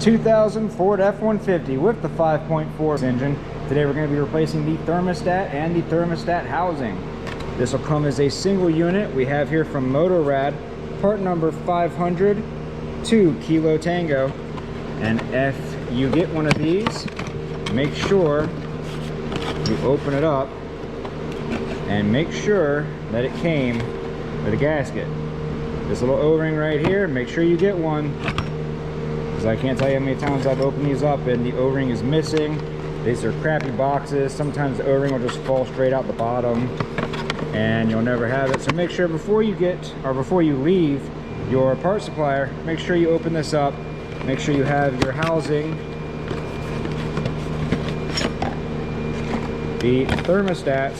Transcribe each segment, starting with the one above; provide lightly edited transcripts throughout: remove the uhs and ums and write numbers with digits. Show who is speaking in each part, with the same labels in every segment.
Speaker 1: 2000 Ford F150 with the 5.4 engine. Today we're going to be replacing the thermostat and the thermostat housing. This will come as a single unit. We have here from Motorrad, part number 500, 2 Kilo Tango. And if you get one of these, make sure you open it up and make sure that it came with a gasket. This little O-ring right here, make sure you get one, because I can't tell you how many times I've opened these up and the O-ring is missing. These are crappy boxes. Sometimes the O-ring will just fall straight out the bottom and you'll never have it. So make sure before you leave your part supplier, make sure you open this up. Make sure you have your housing, the thermostat,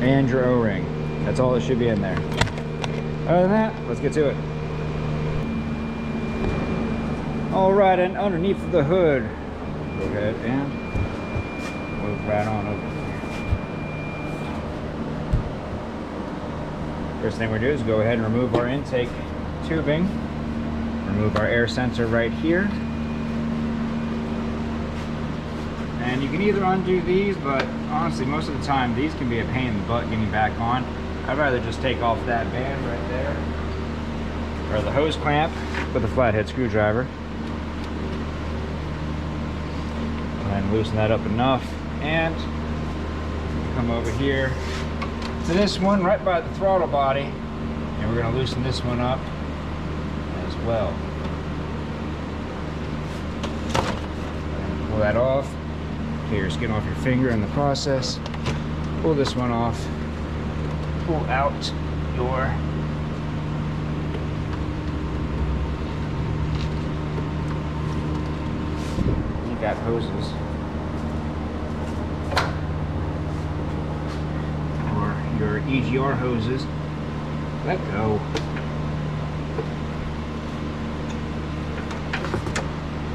Speaker 1: and your O-ring. That's all that should be in there. Other than that, let's get to it. All right, and underneath the hood, go ahead and move right on over here. First thing we do is go ahead and remove our intake tubing. Remove our air sensor right here. And you can either undo these, but honestly, most of the time, these can be a pain in the butt getting back on. I'd rather just take off that band right there, or the hose clamp with a flathead screwdriver. And loosen that up enough, and come over here to this one right by the throttle body, and we're going to loosen this one up as well. Pull that off. Take your skin off your finger in the process. Pull this one off. Pull out your got hoses, or your EGR hoses. Let go.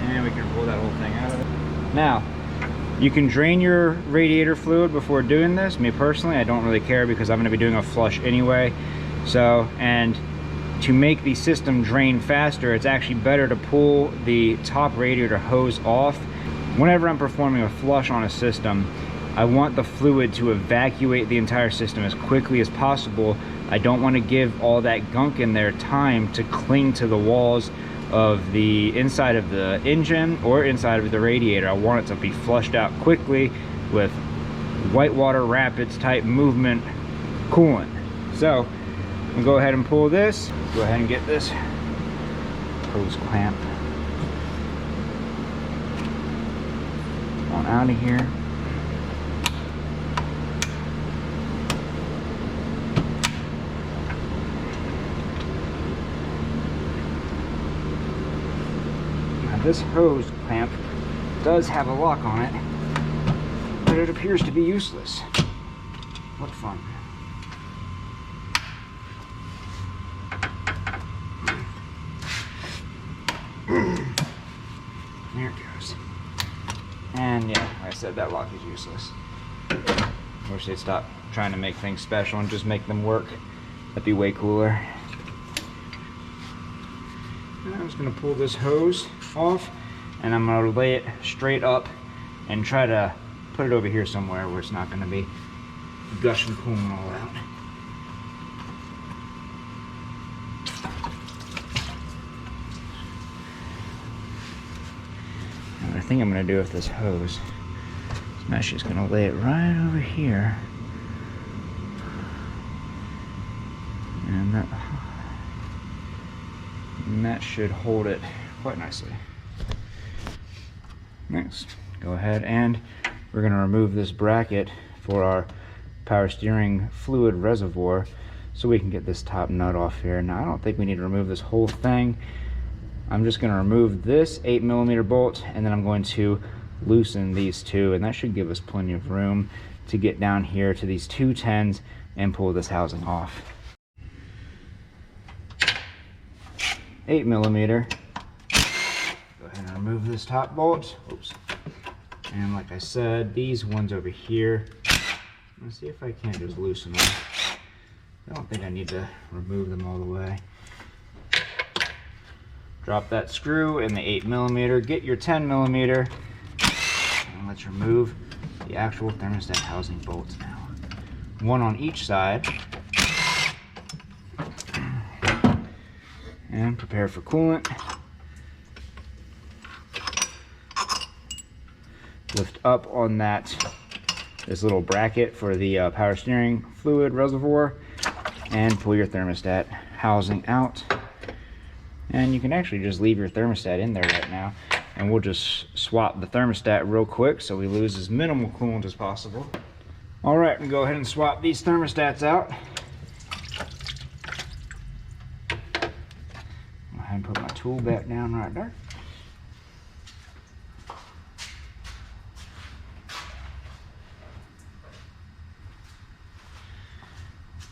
Speaker 1: And we can pull that whole thing out of it. Now, you can drain your radiator fluid before doing this. Me personally, I don't really care because I'm going to be doing a flush anyway. So, and to make the system drain faster, it's actually better to pull the top radiator hose off. Whenever I'm performing a flush on a system, I want the fluid to evacuate the entire system as quickly as possible. I don't want to give all that gunk in there time to cling to the walls of the inside of the engine or inside of the radiator. I want it to be flushed out quickly with whitewater rapids type movement coolant. So we'll go ahead and pull this. Go ahead and get this hose clamp on out of here. This hose clamp does have a lock on it, but it appears to be useless. What fun. There it goes. And yeah, like I said, that lock is useless. Wish they'd stop trying to make things special and just make them work. That'd be way cooler. I'm just going to pull this hose off, and I'm going to lay it straight up and try to put it over here somewhere where it's not going to be gushing coolant all out. And what I think I'm going to do with this hose is I'm actually just going to lay it right over here, and that should hold it quite nicely. Next, go ahead and we're going to remove this bracket for our power steering fluid reservoir so we can get this top nut off here. Now, I don't think we need to remove this whole thing. I'm just going to remove this 8mm bolt, and then I'm going to loosen these two, and that should give us plenty of room to get down here to these 210s and pull this housing off. 8mm. Go ahead and remove this top bolt. Oops. And like I said, these ones over here, let's see if I can't just loosen them. I don't think I need to remove them all the way. Drop that screw in the 8mm, get your 10mm, and let's remove the actual thermostat housing bolts now. One on each side. And prepare for coolant. Lift up on this little bracket for the power steering fluid reservoir and pull your thermostat housing out. And you can actually just leave your thermostat in there right now, and we'll just swap the thermostat real quick so we lose as minimal coolant as possible. All right, we'll go ahead and swap these thermostats out. Go ahead and put my tool back down right there.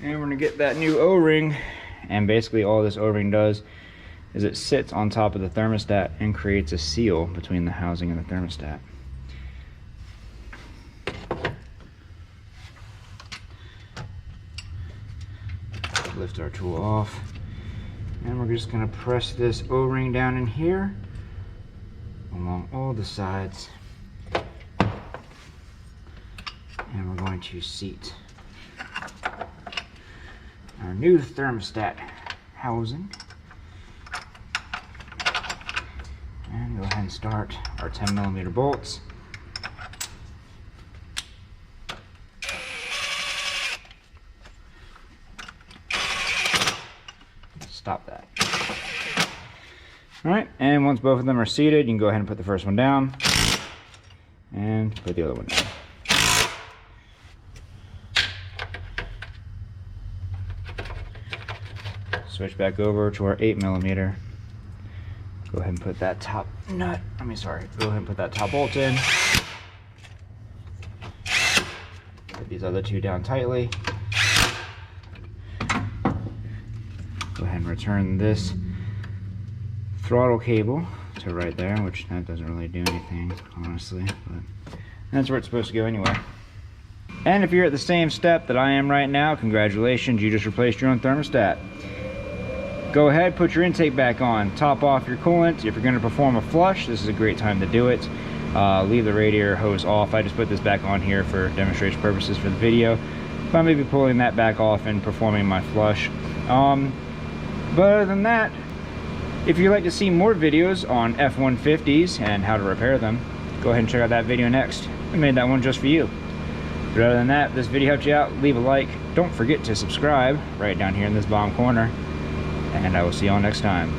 Speaker 1: And we're gonna get that new O-ring, and basically all this O-ring does is it sits on top of the thermostat and creates a seal between the housing and the thermostat. Lift our tool off, and we're just gonna press this O-ring down in here along all the sides, and we're going to seat our new thermostat housing. And go ahead and start our 10mm bolts. Stop that. All right, and once both of them are seated, you can go ahead and put the first one down and put the other one down. Switch back over to our 8mm. Go ahead and put that top nut, go ahead and put that top bolt in. Put these other two down tightly. Go ahead and return this throttle cable to right there, which that doesn't really do anything, honestly, but that's where it's supposed to go anyway. And if you're at the same step that I am right now, congratulations, you just replaced your own thermostat. Go ahead, put your intake back on, top off your coolant. If you're going to perform a flush, this is a great time to do it. Leave the radiator hose off. I just put this back on here for demonstration purposes for the video. But I may be pulling that back off and performing my flush. But other than that, if you'd like to see more videos on F-150s and how to repair them, go ahead and check out that video next. I made that one just for you. But other than that, if this video helped you out, leave a like. Don't forget to subscribe right down here in this bottom corner. And I will see y'all next time.